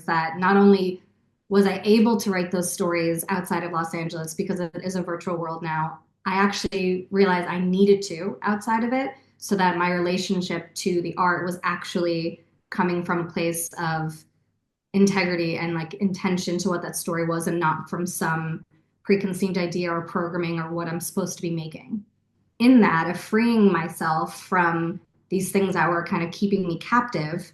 that not only was I able to write those stories outside of Los Angeles because it is a virtual world now, I actually realized I needed to outside of it so that my relationship to the art was actually coming from a place of integrity and like intention to what that story was and not from some preconceived idea or programming or what I'm supposed to be making. In that, of freeing myself from these things that were kind of keeping me captive,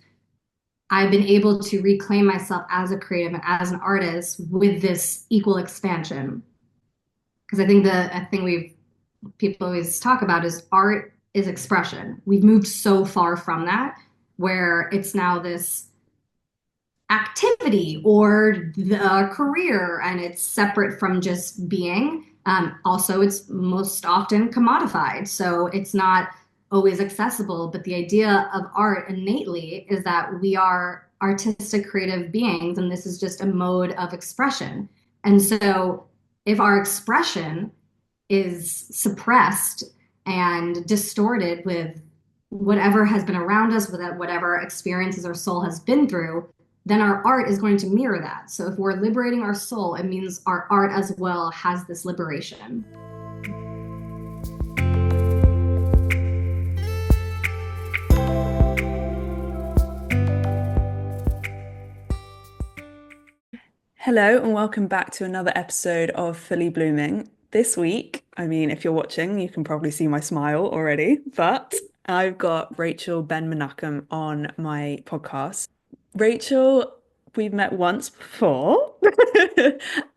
I've been able to reclaim myself as a creative and as an artist with this equal expansion. Because I think the a thing we've people always talk about is art is expression. We've moved so far from that where it's now this activity or the career and it's separate from just being. Also, it's most often commodified, so it's not always accessible. But the idea of art innately is that we are artistic, creative beings, and this is just a mode of expression. And so, if our expression is suppressed and distorted with whatever has been around us, with whatever experiences our soul has been through, then our art is going to mirror that. So if we're liberating our soul, it means our art as well has this liberation. Hello, and welcome back to another episode of Fully Blooming. This week, I mean, if you're watching, you can probably see my smile already, but I've got Rachel Ben-Menachem on my podcast. Rachel, we've met once before,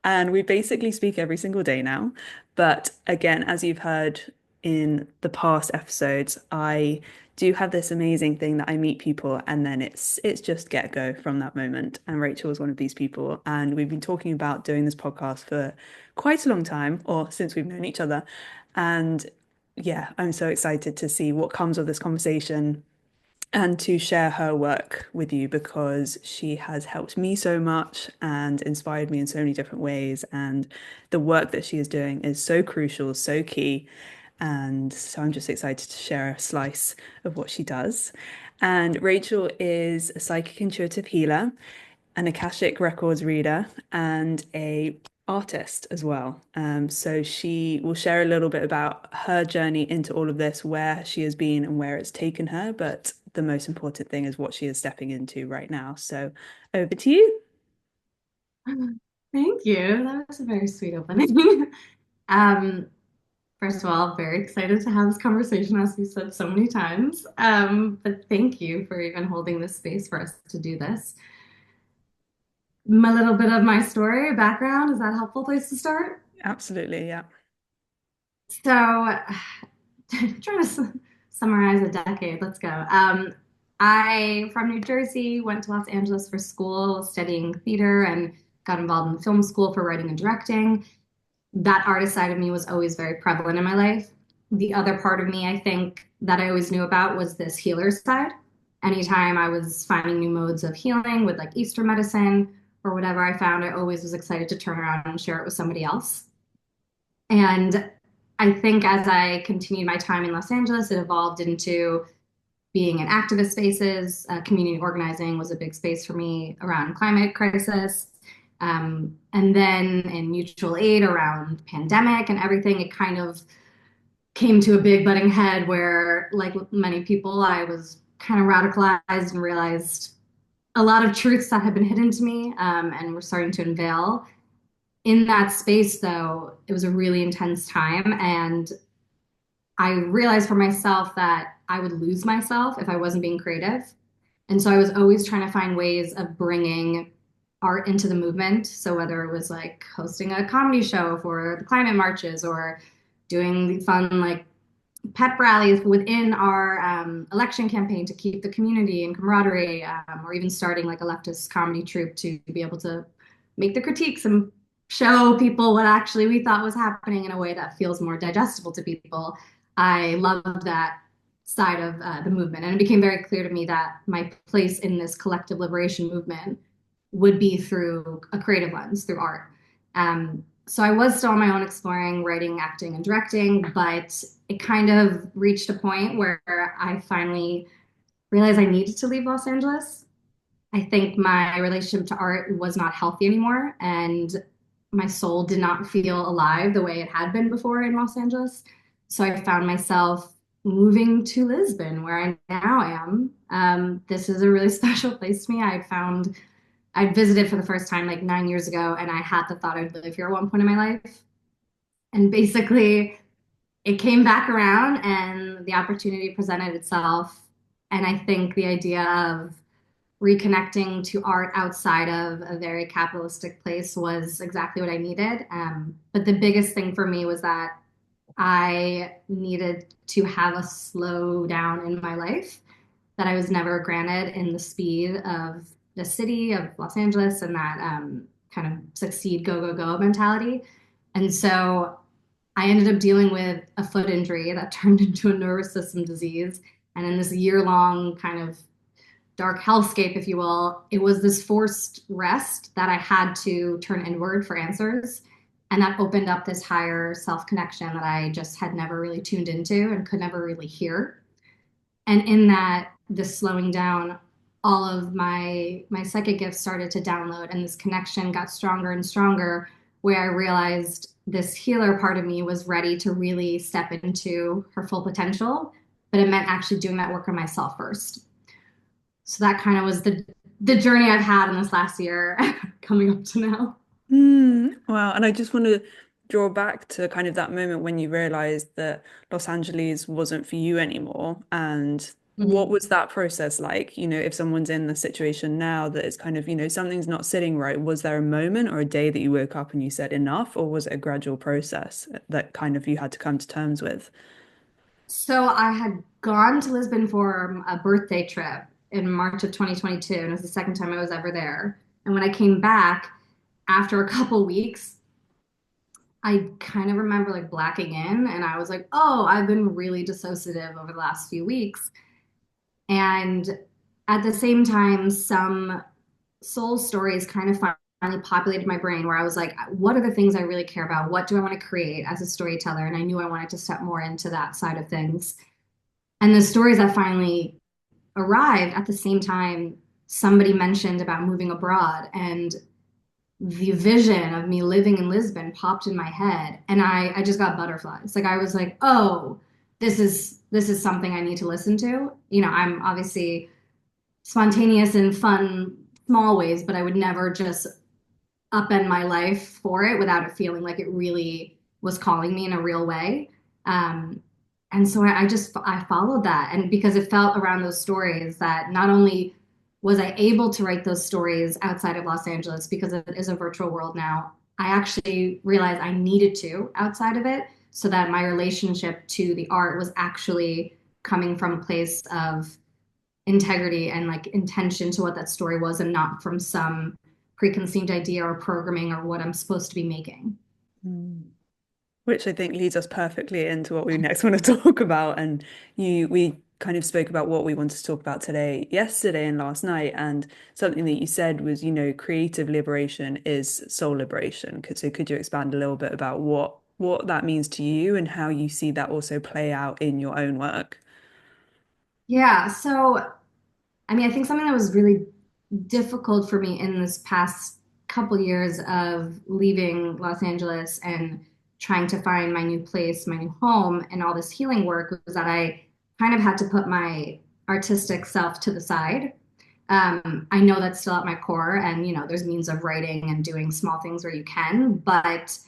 and we basically speak every single day now. But again, as you've heard in the past episodes, I do have this amazing thing that I meet people and then it's just get go from that moment. And Rachel was one of these people. And we've been talking about doing this podcast for quite a long time, or since we've known each other. And yeah, I'm so excited to see what comes of this conversation and to share her work with you because she has helped me so much and inspired me in so many different ways. And the work that she is doing is so crucial, so key. And so I'm just excited to share a slice of what she does. And Rachel is a psychic intuitive healer, an Akashic Records reader, and a artist as well. So she will share a little bit about her journey into all of this, where she has been and where it's taken her. But the most important thing is what she is stepping into right now. So over to you. Thank you. That was a very sweet opening. um, First of all, very excited to have this conversation, as you said so many times. But thank you for even holding this space for us to do this. A little bit of my story, background, is that a helpful place to start? Absolutely, yeah. So, trying to summarize a decade, let's go. I, from New Jersey, went to Los Angeles for school, studying theater, and got involved in film school for writing and directing. That artist side of me was always very prevalent in my life. The other part of me, I think, that I always knew about was this healer side. Anytime I was finding new modes of healing with like Easter medicine or whatever I found, I always was excited to turn around and share it with somebody else. And I think as I continued my time in Los Angeles, it evolved into being in activist spaces. Community organizing was a big space for me around climate crisis. And then in mutual aid around pandemic and everything, it kind of came to a big butting head where, like many people, I was kind of radicalized and realized a lot of truths that had been hidden to me and were starting to unveil. In that space, though, it was a really intense time. And I realized for myself that I would lose myself if I wasn't being creative. And so I was always trying to find ways of bringing art into the movement. So whether it was like hosting a comedy show for the climate marches or doing fun like pep rallies within our election campaign to keep the community and camaraderie, or even starting like a leftist comedy troupe to be able to make the critiques and show people what actually we thought was happening in a way that feels more digestible to people. I loved that side of the movement. And it became very clear to me that my place in this collective liberation movement would be through a creative lens, through art. So I was still on my own exploring writing, acting, and directing, but it kind of reached a point where I finally realized I needed to leave Los Angeles. I think my relationship to art was not healthy anymore, and my soul did not feel alive the way it had been before in Los Angeles. So I found myself moving to Lisbon, where I now am. This is a really special place to me. I visited for the first time like 9 years ago, and I had the thought I'd live here at one point in my life. And basically, it came back around, and the opportunity presented itself. And I think the idea of reconnecting to art outside of a very capitalistic place was exactly what I needed. But the biggest thing for me was that I needed to have a slow down in my life that I was never granted in the speed of the city of Los Angeles and that kind of succeed, go, go, go mentality. And so I ended up dealing with a foot injury that turned into a nervous system disease. And in this year long kind of dark hellscape, if you will, it was this forced rest that I had to turn inward for answers. And that opened up this higher self connection that I just had never really tuned into and could never really hear. And in that, this slowing down, all of my psychic gifts started to download, and this connection got stronger and stronger, where I realized this healer part of me was ready to really step into her full potential, but it meant actually doing that work on myself first. So that kind of was the journey I've had in this last year coming up to now. Wow. And I just want to draw back to kind of that moment when you realized that Los Angeles wasn't for you anymore. And what Mhm. was that process like? If someone's in the situation now that is kind of, something's not sitting right, was there a moment or a day that you woke up and you said enough, or was it a gradual process that kind of you had to come to terms with? So I had gone to Lisbon for a birthday trip in March of 2022, and it was the second time I was ever there. And when I came back after a couple weeks, I kind of remember like blacking in, and I was like, "Oh, I've been really dissociative over the last few weeks." And at the same time, some soul stories kind of finally populated my brain where I was like, what are the things I really care about? What do I want to create as a storyteller? And I knew I wanted to step more into that side of things. And the stories that finally arrived at the same time, somebody mentioned about moving abroad, and the vision of me living in Lisbon popped in my head, and I just got butterflies. Like I was like, oh, this is something I need to listen to. I'm obviously spontaneous and fun small ways, but I would never just upend my life for it without it feeling like it really was calling me in a real way. Um, and so I followed that, and because it felt around those stories that not only was I able to write those stories outside of Los Angeles because it is a virtual world now, I actually realized I needed to outside of it so that my relationship to the art was actually coming from a place of integrity and like intention to what that story was and not from some preconceived idea or programming or what I'm supposed to be making. Mm. Which I think leads us perfectly into what we next want to talk about. And we kind of spoke about what we wanted to talk about today, yesterday and last night. And something that you said was, creative liberation is soul liberation. So could you expand a little bit about what that means to you and how you see that also play out in your own work? Yeah, so I mean, I think something that was really difficult for me in this past couple years of leaving Los Angeles and trying to find my new place, my new home, and all this healing work was that I kind of had to put my artistic self to the side. I know that's still at my core, and there's means of writing and doing small things where you can, but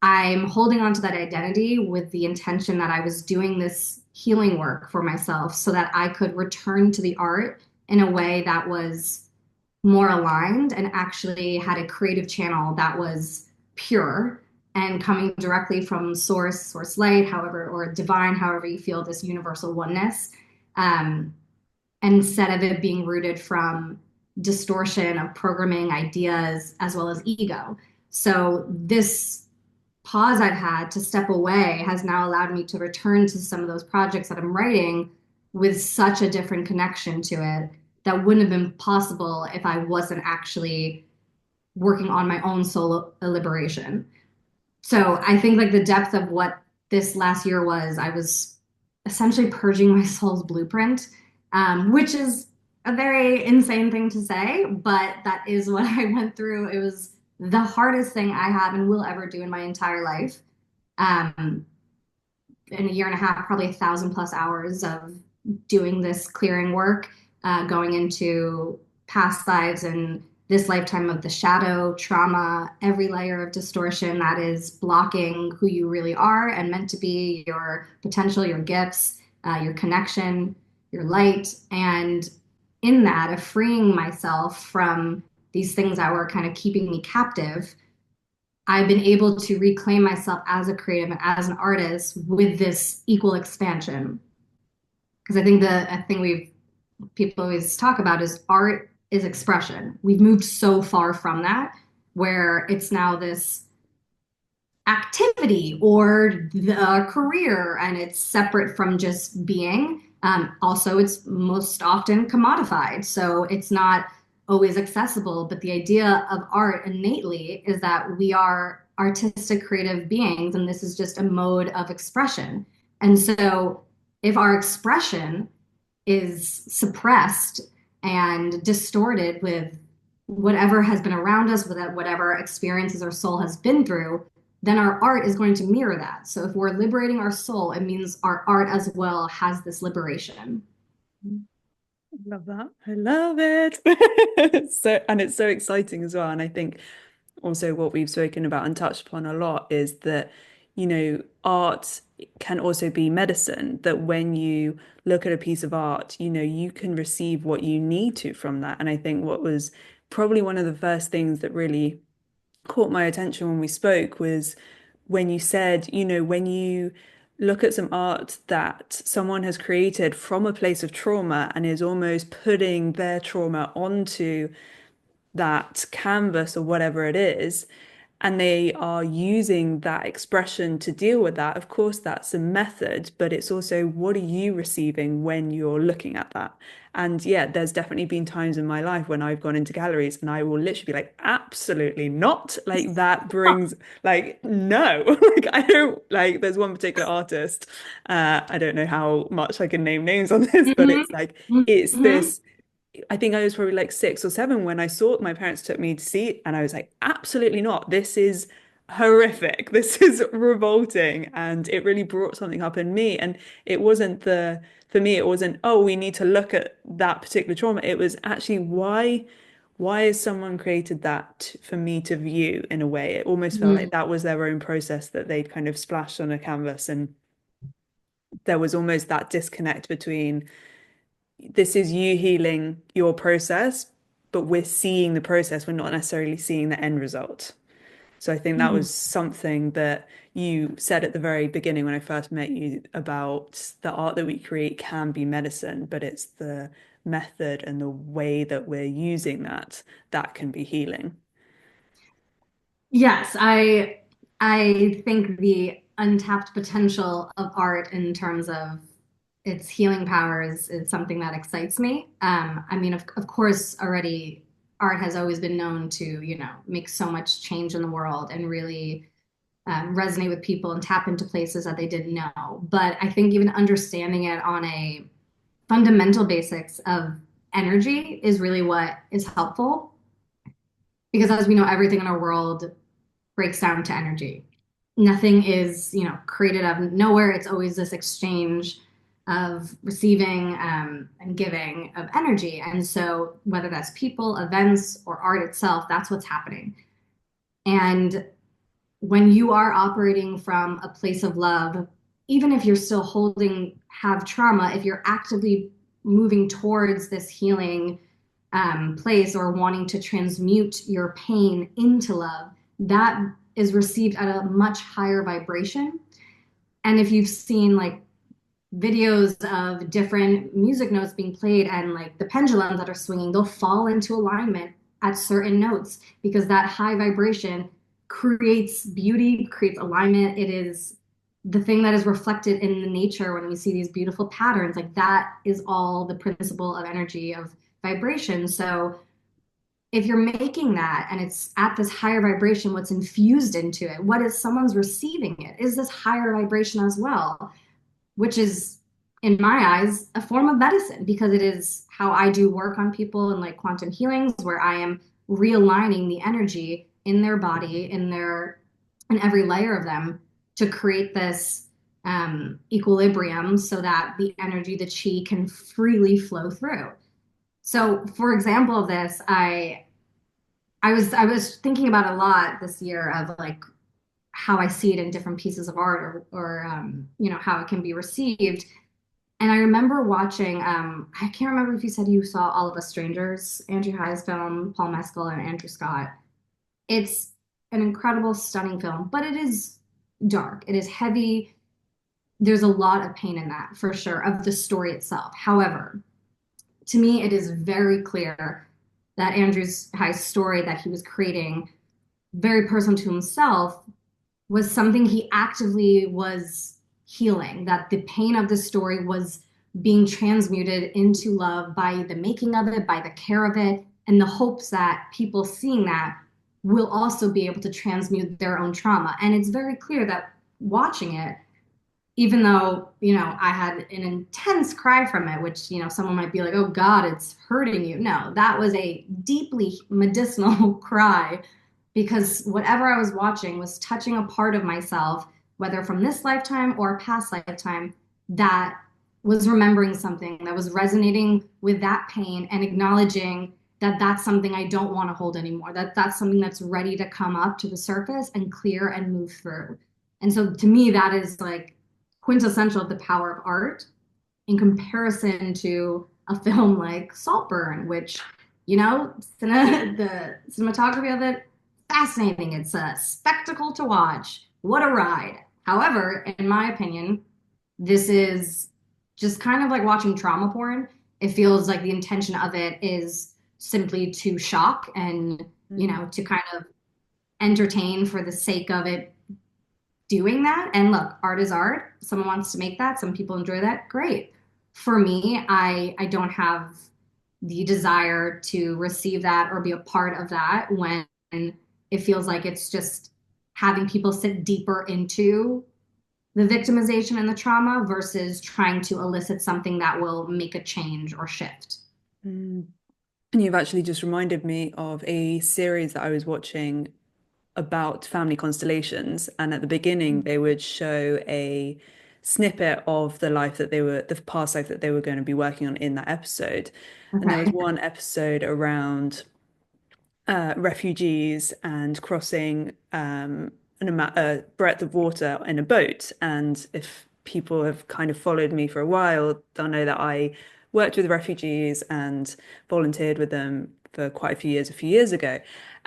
I'm holding on to that identity with the intention that I was doing this healing work for myself so that I could return to the art in a way that was more aligned and actually had a creative channel that was pure and coming directly from source light, however, or divine, however you feel, this universal oneness. Um, instead of it being rooted from distortion of programming ideas as well as ego. So this pause I've had to step away has now allowed me to return to some of those projects that I'm writing with such a different connection to it that wouldn't have been possible if I wasn't actually working on my own soul liberation. So I think like the depth of what this last year was, I was essentially purging my soul's blueprint, which is a very insane thing to say, but that is what I went through. It was the hardest thing I have and will ever do in my entire life. Um, in a year and a half, probably 1,000+ hours of doing this clearing work, going into past lives and this lifetime of the shadow, trauma, every layer of distortion that is blocking who you really are and meant to be, your potential, your gifts, your connection, your light. And in that, of freeing myself from these things that were kind of keeping me captive, I've been able to reclaim myself as a creative and as an artist with this equal expansion. Because I think the a thing we've people always talk about is art is expression. We've moved so far from that where it's now this activity or the career and it's separate from just being. Also, it's most often commodified, so it's not always accessible. But the idea of art innately is that we are artistic, creative beings, and this is just a mode of expression. And so, if our expression is suppressed and distorted with whatever has been around us, with whatever experiences our soul has been through, then our art is going to mirror that. So if we're liberating our soul, it means our art as well has this liberation. I love that. I love it. So, and it's so exciting as well. And I think also what we've spoken about and touched upon a lot is that, art can also be medicine, that when you look at a piece of art, you can receive what you need to from that. And I think what was probably one of the first things that really caught my attention when we spoke was when you said, when you look at some art that someone has created from a place of trauma and is almost putting their trauma onto that canvas or whatever it is, and they are using that expression to deal with that. Of course, that's a method, but it's also what are you receiving when you're looking at that? And yeah, there's definitely been times in my life when I've gone into galleries and I will literally be like, absolutely not. Like that brings like no. Like I don't like there's one particular artist. I don't know how much I can name names on this, but Mm-hmm. it's like it's Mm-hmm. this I think I was probably like 6 or 7 when I saw it. My parents took me to see it, and I was like, absolutely not. This is horrific. This is revolting. And it really brought something up in me. And it wasn't for me, it wasn't, oh, we need to look at that particular trauma. It was actually why has someone created that for me to view in a way? It almost felt like that was their own process that they'd kind of splashed on a canvas. And there was almost that disconnect between this is you healing your process, but we're seeing the process. We're not necessarily seeing the end result. So I think that Mm-hmm. was something that you said at the very beginning when I first met you about the art that we create can be medicine, but it's the method and the way that we're using that can be healing. Yes, I think the untapped potential of art in terms of its healing powers is something that excites me. I mean, of course, already art has always been known to, make so much change in the world and really resonate with people and tap into places that they didn't know. But I think even understanding it on a fundamental basics of energy is really what is helpful because as we know, everything in our world breaks down to energy. Nothing is, created out of nowhere. It's always this exchange of receiving and giving of energy. And so, whether that's people, events, or art itself, that's what's happening. And when you are operating from a place of love, even if you're still have trauma, if you're actively moving towards this healing place or wanting to transmute your pain into love, that is received at a much higher vibration. And if you've seen like videos of different music notes being played and like the pendulums that are swinging, they'll fall into alignment at certain notes because that high vibration creates beauty, creates alignment. It is the thing that is reflected in the nature when we see these beautiful patterns. Like that is all the principle of energy of vibration. So if you're making that and it's at this higher vibration, what's infused into it? What is someone's receiving it? Is this higher vibration as well? Which is in my eyes, a form of medicine because it is how I do work on people in like quantum healings, where I am realigning the energy in their body, in every layer of them to create this equilibrium so that the energy, the chi, can freely flow through. So, for example of this, I was thinking about a lot this year of like how I see it in different pieces of art or how it can be received. And I remember watching, I can't remember if you said you saw All of Us Strangers, Andrew High's film, Paul Mescal and Andrew Scott. It's an incredible, stunning film, but it is dark. It is heavy. There's a lot of pain in that, for sure, of the story itself. However, to me, it is very clear that Andrew High's story that he was creating, very personal to himself, was something he actively was healing, that the pain of the story was being transmuted into love by the making of it, by the care of it, and the hopes that people seeing that will also be able to transmute their own trauma. And it's very clear that watching it, even though, I had an intense cry from it, which, someone might be like, oh God, it's hurting you. No, that was a deeply medicinal cry because whatever I was watching was touching a part of myself, whether from this lifetime or a past lifetime, that was remembering something, that was resonating with that pain and acknowledging that that's something I don't want to hold anymore, that that's something that's ready to come up to the surface and clear and move through. And so to me, that is like quintessential of the power of art in comparison to a film like Saltburn, which, the cinematography of it, fascinating. It's a spectacle to watch. What a ride. However, in my opinion, this is just kind of like watching trauma porn. It feels like the intention of it is simply to shock and, Mm. to kind of entertain for the sake of it doing that. And look, art is art. Someone wants to make that. Some people enjoy that. Great. For me, I don't have the desire to receive that or be a part of that when it feels like it's just having people sit deeper into the victimization and the trauma versus trying to elicit something that will make a change or shift. Mm. And you've actually just reminded me of a series that I was watching about family constellations. And at the beginning, they would show a snippet of the past life that they were going to be working on in that episode. And there was Okay. one episode around refugees and crossing a breadth of water in a boat. And if people have kind of followed me for a while, they'll know that I worked with refugees and volunteered with them for quite a few years ago.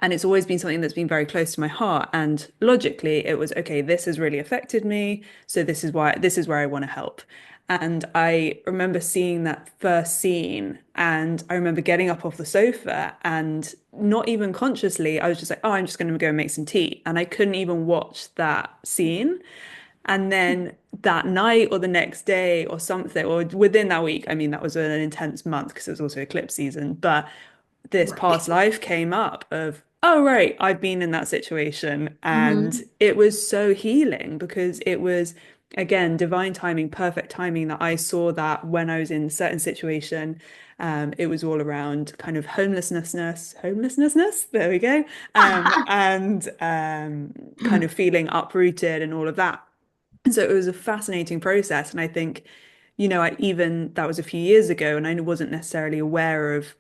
And it's always been something that's been very close to my heart. And logically, it was, okay, this has really affected me. So this is where I want to help. And I remember seeing that first scene, and I remember getting up off the sofa and not even consciously, I was just like, oh, I'm just going to go and make some tea. And I couldn't even watch that scene. And then that night or the next day or something, or within that week, I mean, that was an intense month because it was also eclipse season, but this Right. past life came up of, oh, right, I've been in that situation. And Hmm. it was so healing because it was, again, divine timing, perfect timing that I saw that when I was in a certain situation. It was all around kind of homelessness, there we go, and kind of feeling uprooted and all of that. And so it was a fascinating process. And I think, that was a few years ago, and I wasn't necessarily aware of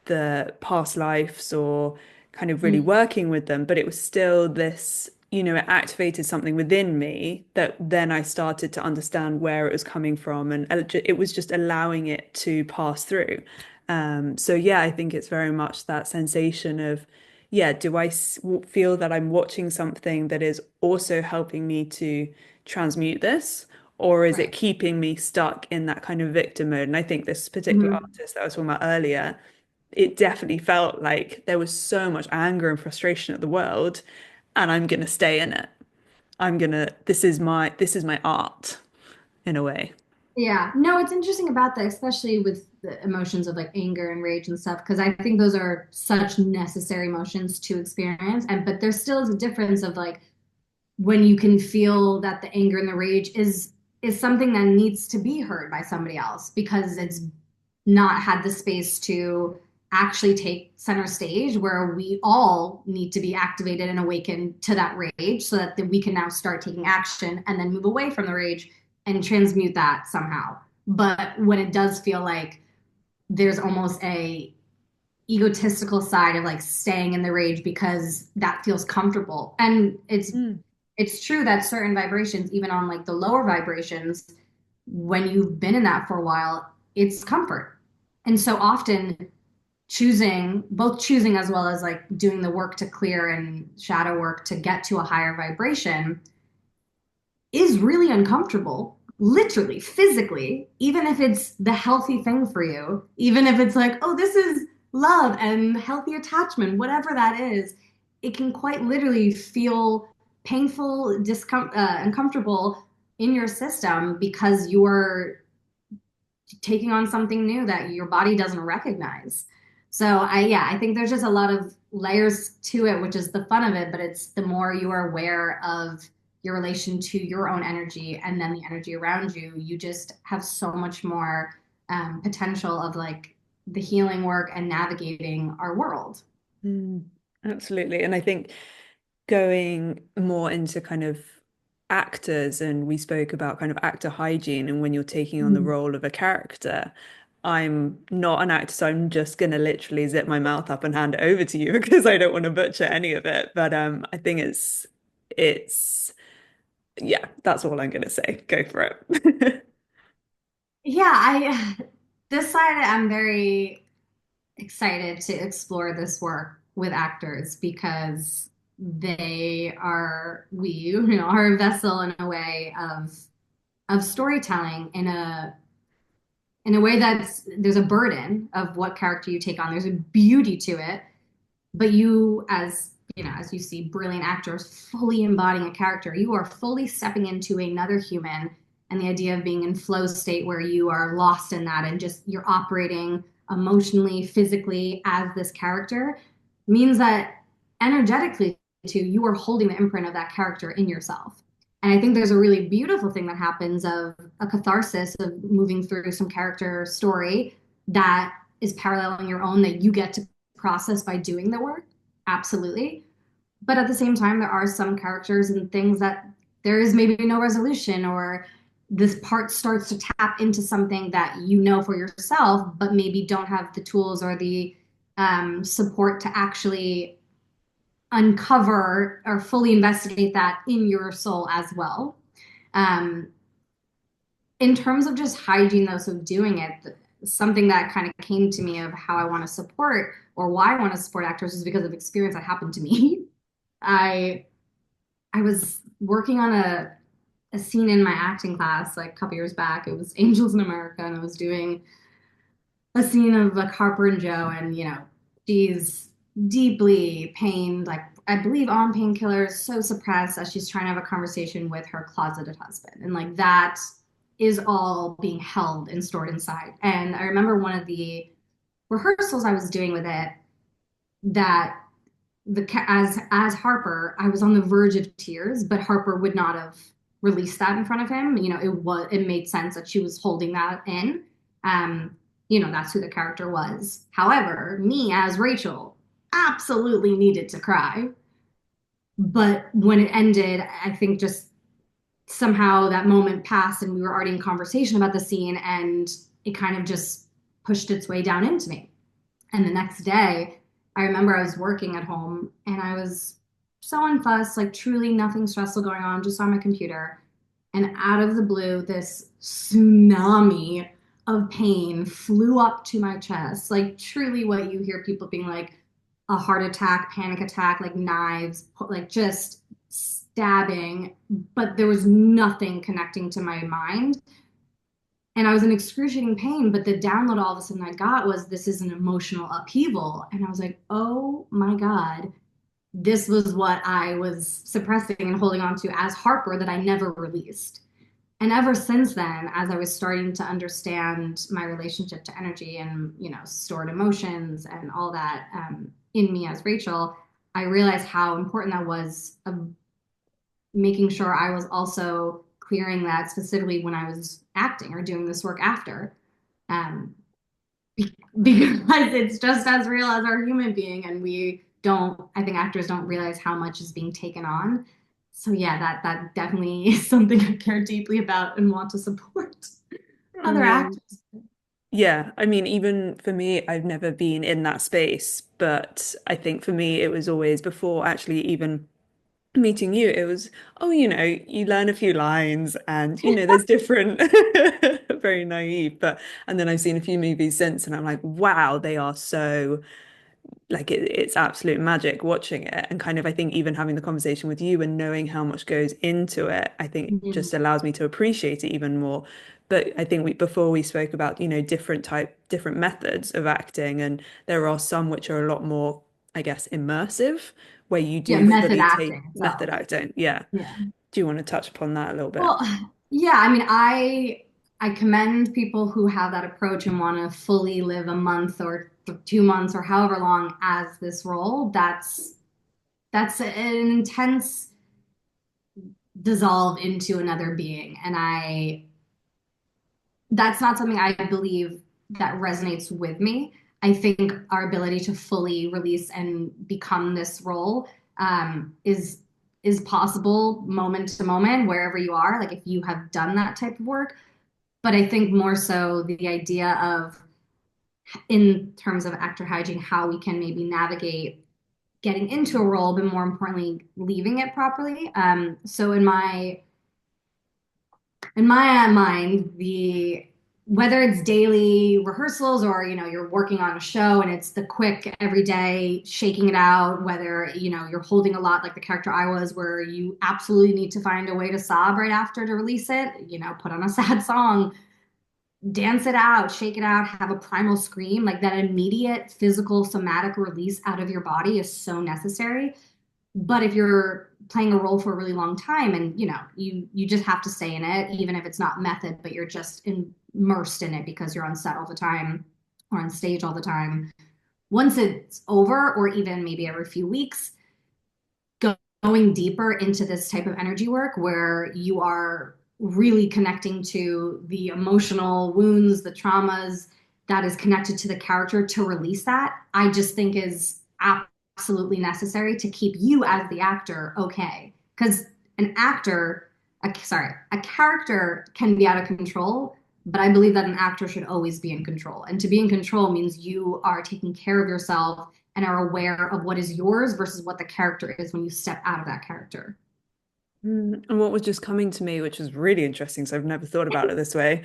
the past lives or kind of really working with them, but it was still this, it activated something within me that then I started to understand where it was coming from, and it was just allowing it to pass through. So yeah, I think it's very much that sensation of, yeah, do I feel that I'm watching something that is also helping me to transmute this? Or is it Right. keeping me stuck in that kind of victim mode? And I think this particular Hmm. artist that I was talking about earlier, it definitely felt like there was so much anger and frustration at the world, and I'm gonna stay in it. This is my art in a way. Yeah, no, it's interesting about that, especially with the emotions of like anger and rage and stuff, because I think those are such necessary emotions to experience. And but there still is a difference of like when you can feel that the anger and the rage is is something that needs to be heard by somebody else because it's not had the space to actually take center stage where we all need to be activated and awakened to that rage so that we can now start taking action and then move away from the rage and transmute that somehow. But when it does feel like there's almost a egotistical side of like staying in the rage because that feels comfortable. And Mm, it's true that certain vibrations, even on like the lower vibrations, when you've been in that for a while, it's comfort. And so often choosing as well as like doing the work to clear and shadow work to get to a higher vibration is really uncomfortable, literally, physically, even if it's the healthy thing for you, even if it's like, oh, this is love and healthy attachment, whatever that is, it can quite literally feel painful, uncomfortable in your system because you're taking on something new that your body doesn't recognize. So yeah, I think there's just a lot of layers to it, which is the fun of it, but it's the more you are aware of your relation to your own energy and then the energy around you, you just have so much more potential of like the healing work and navigating our world. mm, absolutely. And I think going more into kind of actors, and we spoke about kind of actor hygiene, and when you're taking on the Mm. role of a character, I'm not an actor, so I'm just gonna literally zip my mouth up and hand it over to you because I don't want to butcher any of it. But I think it's yeah, that's all I'm gonna say. Go for it. Yeah, I this side I'm very excited to explore this work with actors because we are a vessel in a way of storytelling in a way that's there's a burden of what character you take on. There's a beauty to it, but you as you know, as you see brilliant actors fully embodying a character, you are fully stepping into another human, and the idea of being in flow state where you are lost in that and just you're operating emotionally, physically as this character means that energetically too, you are holding the imprint of that character in yourself. And I think there's a really beautiful thing that happens of a catharsis of moving through some character story that is paralleling your own that you get to process by doing the work. Absolutely. But at the same time, there are some characters and things that there is maybe no resolution, or this part starts to tap into something that you know for yourself, but maybe don't have the tools or the support to actually uncover or fully investigate that in your soul as well. Um, in terms of just hygiene, though, so doing it, something that kind of came to me of how I want to support or why I want to support actors is because of experience that happened to me. I I was working on a scene in my acting class like a couple years back. It was Angels in America, and I was doing a scene of like Harper and Joe, and she's deeply pained, like I believe on painkillers, so suppressed that she's trying to have a conversation with her closeted husband, and like that is all being held and stored inside. And I remember one of the rehearsals I was doing with it that as Harper, I was on the verge of tears, but Harper would not have released that in front of him. It made sense that she was holding that in. Um, that's who the character was. However, me as Rachel absolutely needed to cry. But when it ended, I think just somehow that moment passed and we were already in conversation about the scene and it kind of just pushed its way down into me. And the next day, I remember I was working at home and I was so unfussed, like truly nothing stressful going on, just on my computer. And out of the blue, this tsunami of pain flew up to my chest, like truly what you hear people being like a heart attack, panic attack, like knives, like just stabbing. But there was nothing connecting to my mind and I was in excruciating pain. But the download all of a sudden I got was this is an emotional upheaval. And I was like, oh my God, this was what I was suppressing and holding on to as Harper that I never released. And ever since then, as I was starting to understand my relationship to energy and, stored emotions and all that in me as Rachel, I realized how important that was of making sure I was also querying that specifically when I was acting or doing this work after. Um, because it's just as real as our human being, and we don't, I think actors don't realize how much is being taken on. So yeah, that definitely is something I care deeply about and want to support I other mean, actors. yeah, I mean, even for me, I've never been in that space, but I think for me, it was always before actually even meeting you, it was, oh, you learn a few lines and, there's different, very naive, and then I've seen a few movies since and I'm like, wow, they are so like it's absolute magic watching it and kind of I think even having the conversation with you and knowing how much goes into it I think Mhm. just allows me to appreciate it even more. But I think before we spoke about different methods of acting, and there are some which are a lot more, I guess, immersive, where you Yeah, do method fully take acting method itself. acting. Yeah, Yeah. do you want to touch upon that a little bit? Well, yeah, I mean, I commend people who have that approach and want to fully live a month or 2 months or however long as this role. That's an intense dissolve into another being, and I that's not something I believe that resonates with me. I think our ability to fully release and become this role is possible moment to moment wherever you are. Like if you have done that type of work, but I think more so the idea of in terms of actor hygiene, how we can maybe navigate getting into a role, but more importantly, leaving it properly. So in my mind, the whether it's daily rehearsals or you're working on a show and it's the quick everyday shaking it out, whether you're holding a lot like the character I was, where you absolutely need to find a way to sob right after to release it, put on a sad song, dance it out, shake it out, have a primal scream, like that immediate physical somatic release out of your body is so necessary. But if you're playing a role for a really long time and you just have to stay in it, even if it's not method, but you're just immersed in it because you're on set all the time or on stage all the time. Once it's over, or even maybe every few weeks, going deeper into this type of energy work where you are really connecting to the emotional wounds, the traumas that is connected to the character to release that, I just think is absolutely necessary to keep you as the actor okay. Because an actor, a character can be out of control, but I believe that an actor should always be in control. And to be in control means you are taking care of yourself and are aware of what is yours versus what the character is when you step out of that character. And what was just coming to me, which was really interesting, so I've never thought about it this way,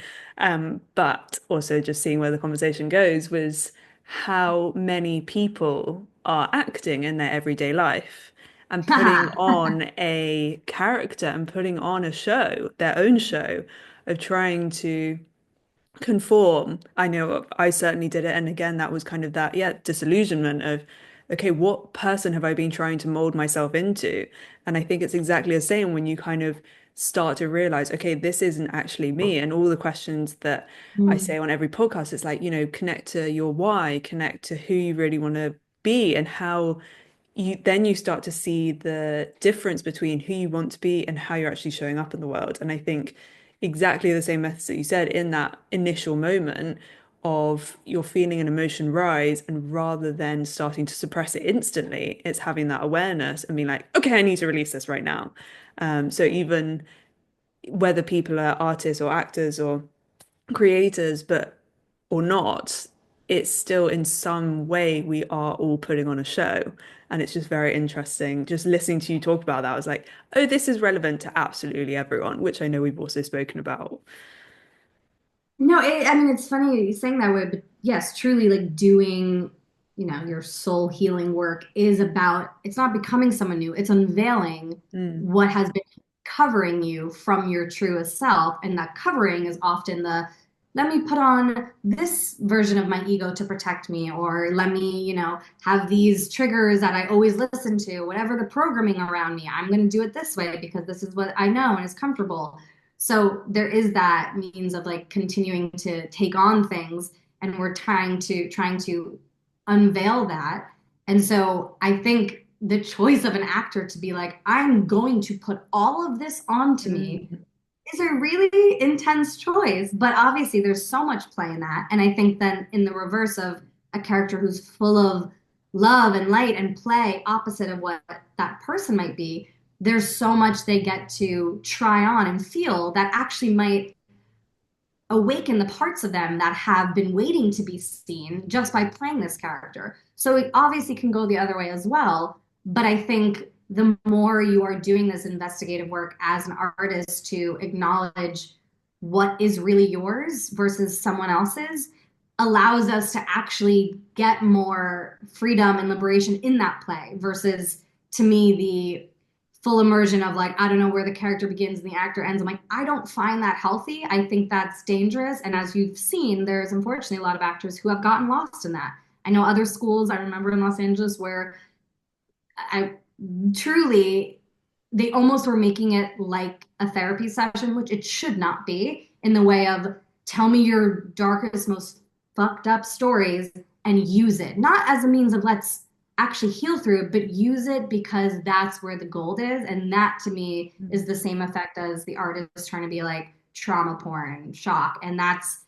but also just seeing where the conversation goes, was how many people are acting in their everyday life and putting on a character and putting on a show, their own show, of trying to conform. I know I certainly did it. And again, that was kind of that, yeah, disillusionment of, okay, what person have I been trying to mold myself into? And I think it's exactly the same when you kind of start to realize, okay, this isn't actually me. And all the questions that I Mm. say on every podcast, it's like, connect to your why, connect to who you really want to be and how you start to see the difference between who you want to be and how you're actually showing up in the world. And I think exactly the same methods that you said in that initial moment of you're feeling an emotion rise, and rather than starting to suppress it instantly, it's having that awareness and being like, okay, I need to release this right now. So even whether people are artists or actors or creators, but or not, it's still in some way we are all putting on a show. And it's just very interesting. Just listening to you talk about that, I was like, oh, this is relevant to absolutely everyone, which I know we've also spoken about. No, I mean, it's funny saying that way, but yes, truly, like doing, your soul healing work is about, it's not becoming someone new, it's unveiling Mm, what has been covering you from your truest self. And that covering is often let me put on this version of my ego to protect me, or let me, have these triggers that I always listen to, whatever the programming around me, I'm going to do it this way because this is what I know and is comfortable. So there is that means of like continuing to take on things, and we're trying to unveil that. And so I think the choice of an actor to be like, I'm going to put all of this onto me mm, is a really intense choice, but obviously there's so much play in that. And I think then in the reverse of a character who's full of love and light and play, opposite of what that person might be, there's so much they get to try on and feel that actually might awaken the parts of them that have been waiting to be seen just by playing this character. So it obviously can go the other way as well. But I think the more you are doing this investigative work as an artist to acknowledge what is really yours versus someone else's allows us to actually get more freedom and liberation in that play versus to me the full immersion of like, I don't know where the character begins and the actor ends. I'm like, I don't find that healthy. I think that's dangerous. And as you've seen, there's unfortunately a lot of actors who have gotten lost in that. I know other schools, I remember in Los Angeles, where I truly, they almost were making it like a therapy session, which it should not be, in the way of tell me your darkest, most fucked up stories and use it. Not as a means of let's actually heal through it, but use it because that's where the gold is. And that to me is the same effect as the artist trying to be like trauma porn, shock. And that's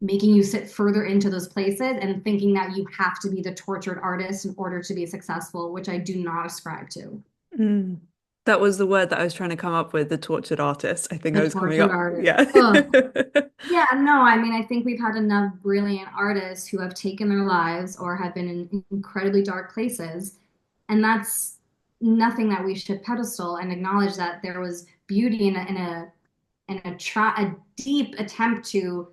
making you sit further into those places and thinking that you have to be the tortured artist in order to be successful, which I do not ascribe to. Mm. That was the word that I was trying to come up with, the tortured artist. I think I The was coming tortured up. artist. Yeah. Ugh. Yeah, no, I mean, I think we've had enough brilliant artists who have taken their lives or have been in incredibly dark places. And that's nothing that we should pedestal and acknowledge that there was beauty in a deep attempt to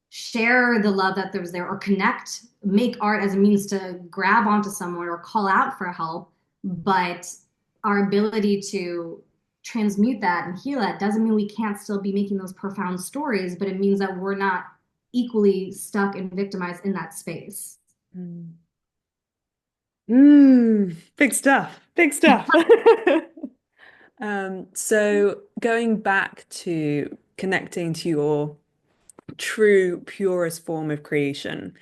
share the love that there was there or connect, make art as a means to grab onto someone or call out for help. But our ability to transmute that and heal that doesn't mean we can't still be making those profound stories, but it means that we're not equally stuck and victimized in that space. Mm. Big stuff. Big stuff. So going back to connecting to your true, purest form of creation,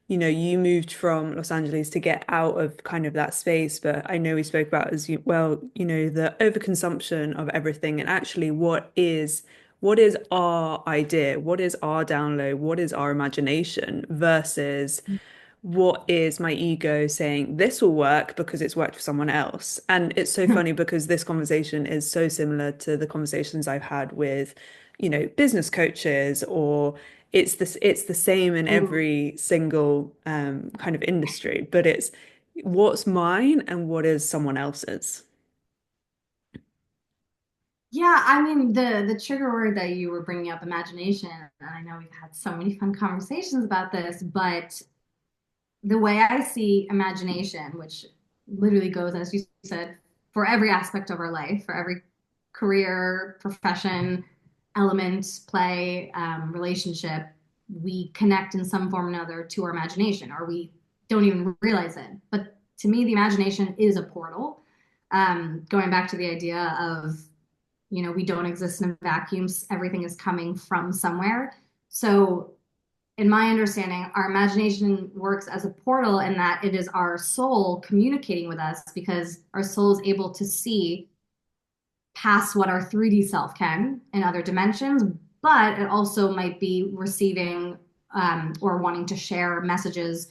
you moved from Los Angeles to get out of kind of that space, but I know we spoke about as you well, the overconsumption of everything and actually what is our idea? What is our download? What is our imagination versus what is my ego saying this will work because it's worked for someone else? And it's so funny because this conversation is so similar to the conversations I've had with, business coaches, or it's the same in every single kind of industry, but it's what's mine and what is someone else's. Yeah, I mean the trigger word that you were bringing up, imagination, and I know we've had so many fun conversations about this, but the way I see imagination, which literally goes, as you said, for every aspect of our life, for every career, profession, element, play, relationship, we connect in some form or another to our imagination, or we don't even realize it. But to me, the imagination is a portal. Going back to the idea of, we don't exist in vacuums, everything is coming from somewhere. So in my understanding, our imagination works as a portal in that it is our soul communicating with us because our soul is able to see past what our 3D self can in other dimensions, but it also might be receiving or wanting to share messages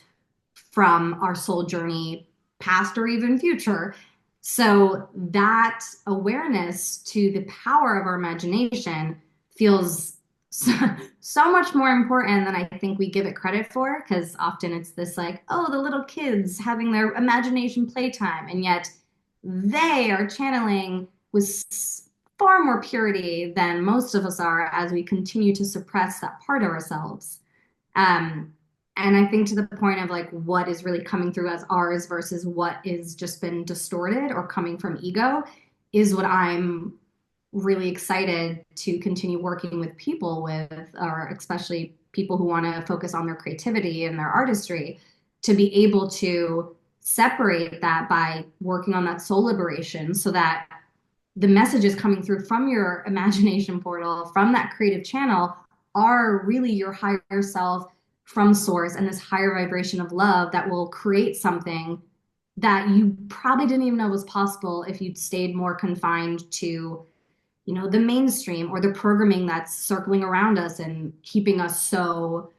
from our soul journey, past or even future. So that awareness to the power of our imagination feels so, so much more important than I think we give it credit for, because often it's this like, oh, the little kids having their imagination playtime, and yet they are channeling with far more purity than most of us are as we continue to suppress that part of ourselves. Um, and I think to the point of like what is really coming through as ours versus what is just been distorted or coming from ego is what I'm really excited to continue working with people with, or especially people who want to focus on their creativity and their artistry, to be able to separate that by working on that soul liberation so that the messages coming through from your imagination portal, from that creative channel, are really your higher self from source and this higher vibration of love that will create something that you probably didn't even know was possible if you'd stayed more confined to the mainstream or the programming that's circling around us and keeping us so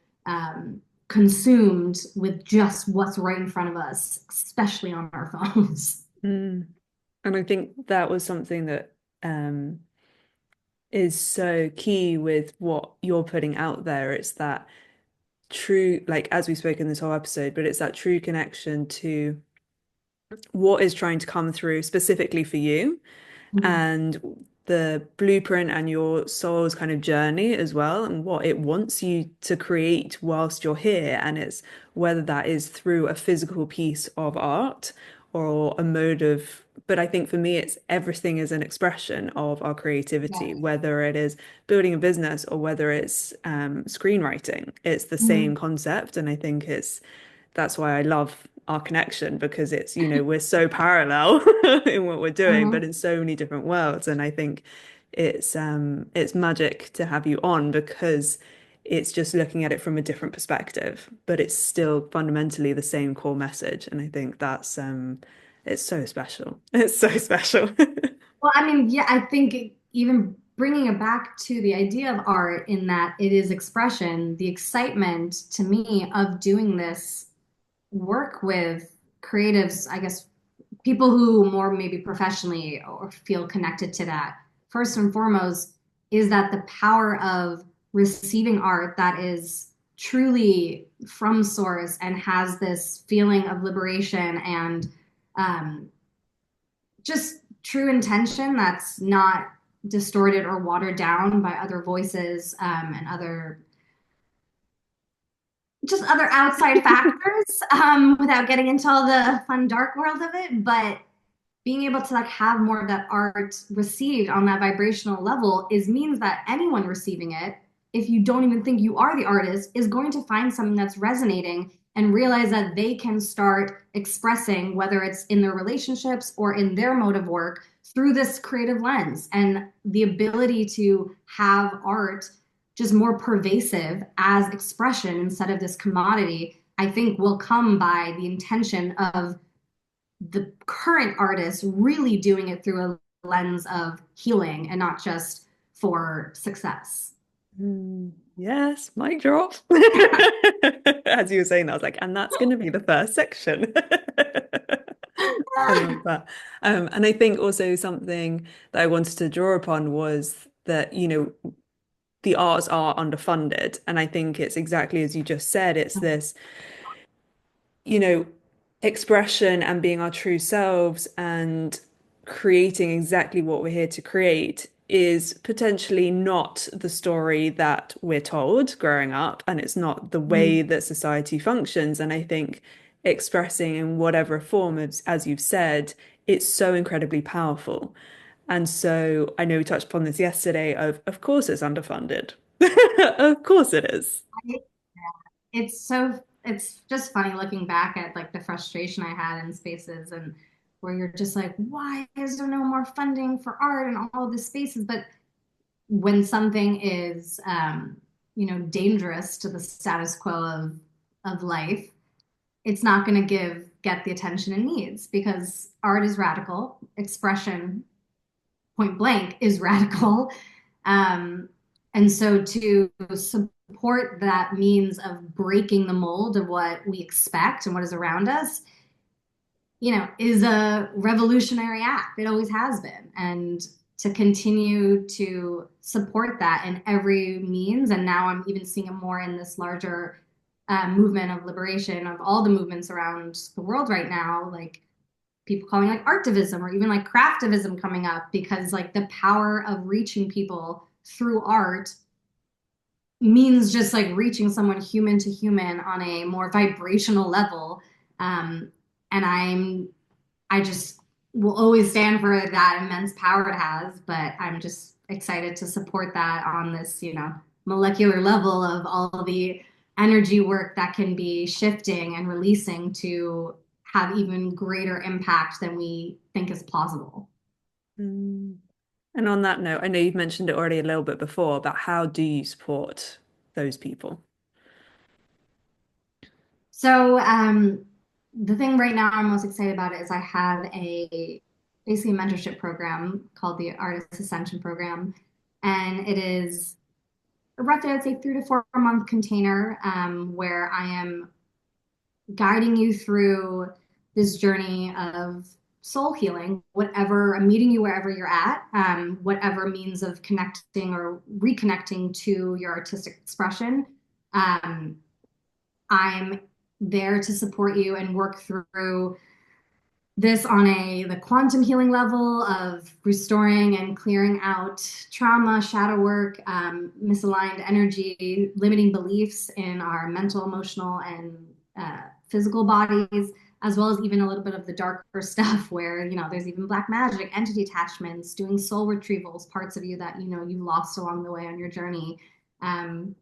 consumed with just what's right in front of us, especially on our phones. Mm. And I think that was something that um, is so key with what you're putting out there. It's that true, like as we spoke in this whole episode, but it's that true connection to what is trying to come through specifically for you Mhm. and the blueprint and your soul's kind of journey as well, and what it wants you to create whilst you're here. And it's whether that is through a physical piece of art or a mode of, but I think for me, it's everything is an expression of our creativity, Yes. whether it is building a business or whether it's screenwriting. It's the same Mhm. concept. And I think that's why I love our connection because it's, we're so parallel in what we're doing, but Mhm. in so many different worlds. And I think it's magic to have you on because it's just looking at it from a different perspective, but it's still fundamentally the same core message. And I think that's it's so special. It's so special. Well, I mean, yeah, I think even bringing it back to the idea of art in that it is expression, the excitement to me of doing this work with creatives, I guess people who more maybe professionally or feel connected to that, first and foremost, is that the power of receiving art that is truly from source and has this feeling of liberation and um, just true intention that's not distorted or watered down by other voices and other outside factors without getting into all the fun dark world of it, but being able to like have more of that art received on that vibrational level is means that anyone receiving it, if you don't even think you are the artist, is going to find something that's resonating and realize that they can start expressing, whether it's in their relationships or in their mode of work, through this creative lens. And the ability to have art just more pervasive as expression instead of this commodity, I think will come by the intention of the current artist really doing it through a lens of healing and not just for success. Yes, mic drop. As you were saying, I was like, and that's going to be the first section. I love that. And I think also something that I wanted to draw upon was that, the arts are underfunded. And I think it's exactly as you just said, it's this you know, expression and being our true selves and creating exactly what we're here to create is potentially not the story that we're told growing up, and it's not the way that society functions. And I think expressing in whatever form, as you've said, it's so incredibly powerful. And so I know we touched upon this yesterday of course it's underfunded. Of course it is. It's just funny looking back at like the frustration I had in spaces and where you're just like, why is there no more funding for art and all of the spaces? But when something is dangerous to the status quo of life, it's not going to get the attention it needs because art is radical, expression point blank is radical. Um, and so to support that means of breaking the mold of what we expect and what is around us, is a revolutionary act. It always has been. And to continue to support that in every means. And now I'm even seeing it more in this larger movement of liberation of all the movements around the world right now, like people calling like artivism or even like craftivism coming up because like the power of reaching people through art means just like reaching someone human to human on a more vibrational level. Um, and I just will always stand for that immense power it has, but I'm just excited to support that on this, molecular level of all the energy work that can be shifting and releasing to have even greater impact than we think is plausible. Mm. And on that note, I know you've mentioned it already a little bit before, but how do you support those people? So, the thing right now I'm most excited about is I have a basically a mentorship program called the Artist Ascension Program. And it is roughly, I'd say, 3 to 4 month container where I am guiding you through this journey of soul healing, whatever, I'm meeting you wherever you're at, whatever means of connecting or reconnecting to your artistic expression. Um, I'm there to support you and work through this on the quantum healing level of restoring and clearing out trauma, shadow work, misaligned energy, limiting beliefs in our mental, emotional, and physical bodies, as well as even a little bit of the darker stuff where, there's even black magic, entity attachments, doing soul retrievals, parts of you that, you lost along the way on your journey,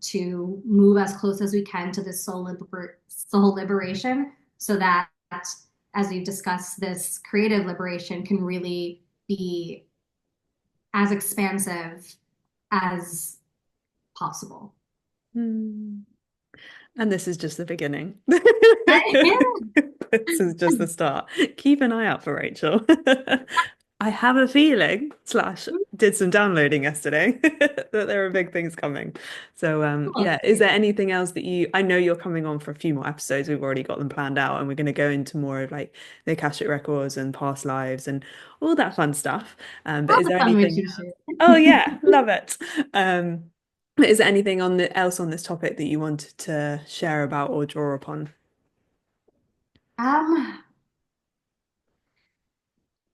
to move as close as we can to this soul liberation so that as we've discussed, this creative liberation can really be as expansive as possible. Hmm. And this is just the beginning. Yeah. This is just the start. Keep an eye out for Rachel. I have a feeling, slash, did some downloading yesterday, that there are big things coming. So, Cool. yeah, is there anything else that I know you're coming on for a few more episodes. We've already got them planned out, and we're going to go into more of like the Akashic Records and past lives and all that fun stuff. But All is the there fun anything witchy else? shit. Oh, yeah, love it. But is there anything else on this topic that you wanted to share about or draw upon? Um,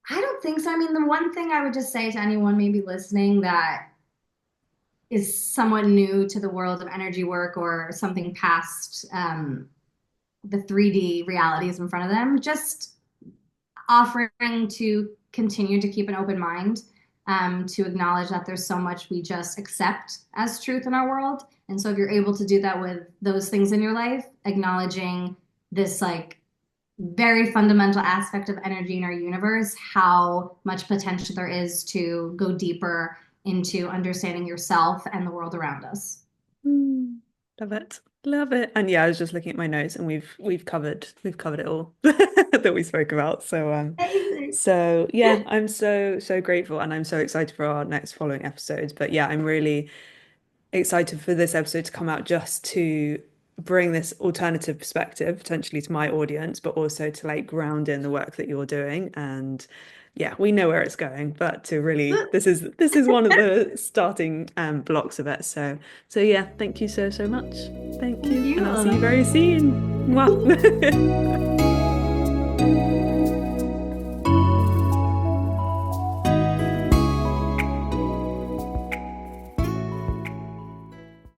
I don't think so. I mean, the one thing I would just say to anyone maybe listening that is somewhat new to the world of energy work or something past the 3D realities in front of them, just offering to continue to keep an open mind, to acknowledge that there's so much we just accept as truth in our world. And so if you're able to do that with those things in your life, acknowledging this like very fundamental aspect of energy in our universe, how much potential there is to go deeper into understanding yourself and the world around us. Mm, love it. Love it. And yeah, I was just looking at my notes and we've covered it all that we spoke about. So Amazing. so yeah, I'm so grateful and I'm so excited for our next following episodes. But yeah, I'm really excited for this episode to come out just to bring this alternative perspective potentially to my audience, but also to like ground in the work that you're doing. And yeah, we know where it's going, but to really, this is one of the starting blocks of it. So yeah, thank you so much. Thank Thank you, you, and I'll see you Ola. very soon. Mwah.